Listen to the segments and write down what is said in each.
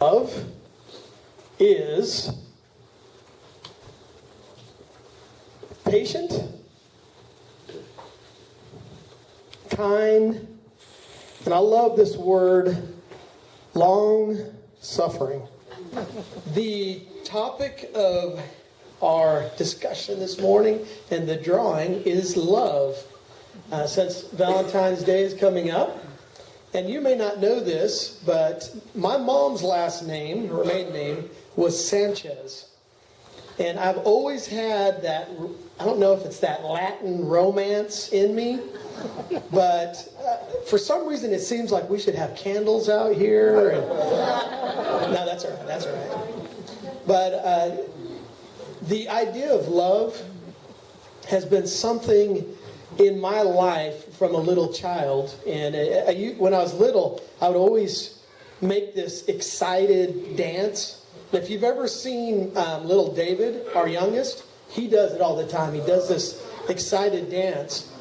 Love is patient, kind, and I love this word, long-suffering. The topic of our discussion this morning and the drawing is love. Since Valentine's Day is coming up, and you may not know this, but my mom's last name, her maiden name, was Sanchez. And I've always had that, I don't know if it's that Latin romance in me, but for some reason it seems like we should have candles out here. No, that's all right. But the idea of love has been something in my life from a little child. And when I was little, I would always make this excited dance. And if you've ever seen little David, our youngest, he does it all the time. He does this excited dance.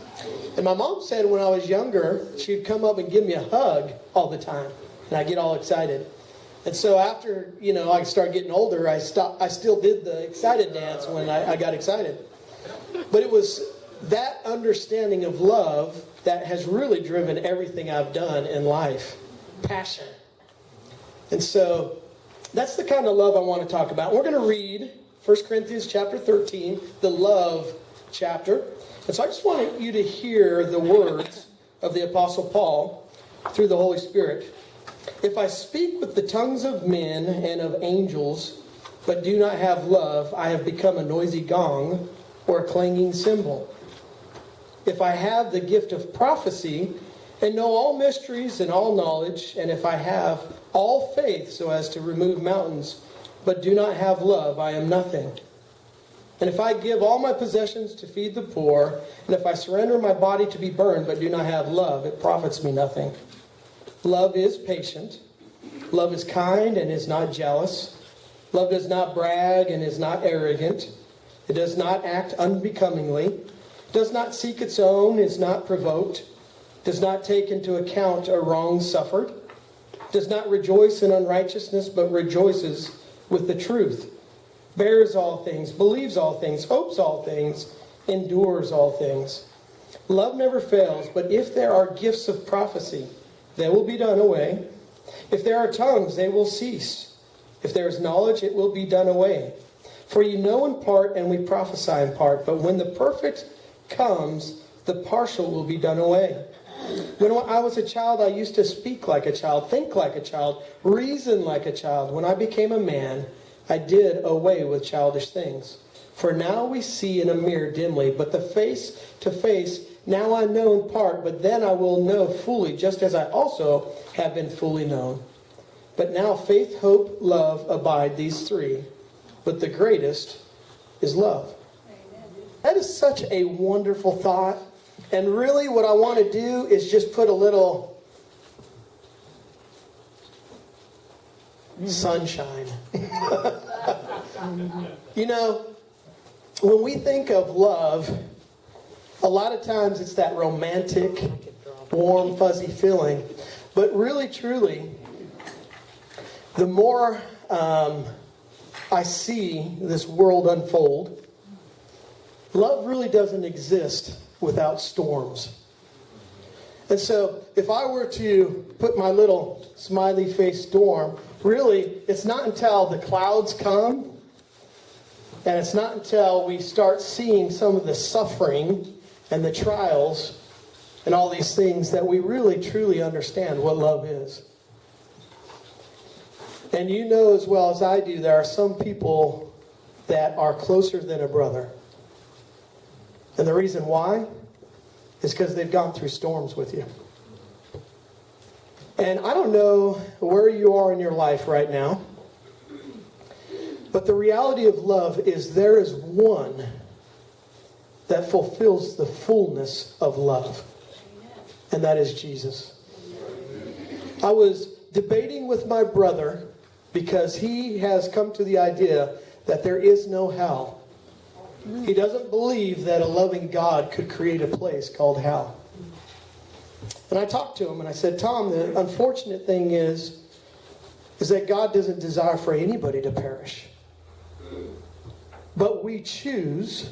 And my mom said when I was younger, she'd come up and give me a hug all the time. And I'd get all excited. And so after, I started getting older, I still did the excited dance when I got excited. But it was that understanding of love that has really driven everything I've done in life. Passion. And so that's the kind of love I want to talk about. We're going to read 1 Corinthians chapter 13, the love chapter. And so I just want you to hear the words of the Apostle Paul through the Holy Spirit. If I speak with the tongues of men and of angels, but do not have love, I have become a noisy gong or a clanging cymbal. If I have the gift of prophecy and know all mysteries and all knowledge, and if I have all faith so as to remove mountains, but do not have love, I am nothing. And if I give all my possessions to feed the poor, and if I surrender my body to be burned, but do not have love, it profits me nothing. Love is patient. Love is kind and is not jealous. Love does not brag and is not arrogant. It does not act unbecomingly. Does not seek its own, is not provoked, does not take into account a wrong suffered, does not rejoice in unrighteousness, but rejoices with the truth, bears all things, believes all things, hopes all things, endures all things. Love never fails, but if there are gifts of prophecy, they will be done away. If there are tongues, they will cease. If there is knowledge, it will be done away. For you know in part, and we prophesy in part, but when the perfect comes, the partial will be done away. When I was a child, I used to speak like a child, think like a child, reason like a child. When I became a man, I did away with childish things. For now we see in a mirror dimly, but the face to face, now I know in part, but then I will know fully, just as I also have been fully known. But now faith, hope, love abide, these three, but the greatest is love. That is such a wonderful thought. And really what I want to do is just put a little sunshine. When we think of love, a lot of times it's that romantic, warm, fuzzy feeling. But really, truly, the more I see this world unfold, love really doesn't exist without storms. And so if I were to put my little smiley face storm, really it's not until the clouds come and it's not until we start seeing some of the suffering and the trials and all these things that we really truly understand what love is. And you know as well as I do, there are some people that are closer than a brother. And the reason why is because they've gone through storms with you. And I don't know where you are in your life right now, but the reality of love is there is one that fulfills the fullness of love, and that is Jesus. I was debating with my brother because he has come to the idea that there is no hell. He doesn't believe that a loving God could create a place called hell. And I talked to him and I said, Tom, the unfortunate thing is is that God doesn't desire for anybody to perish. But we choose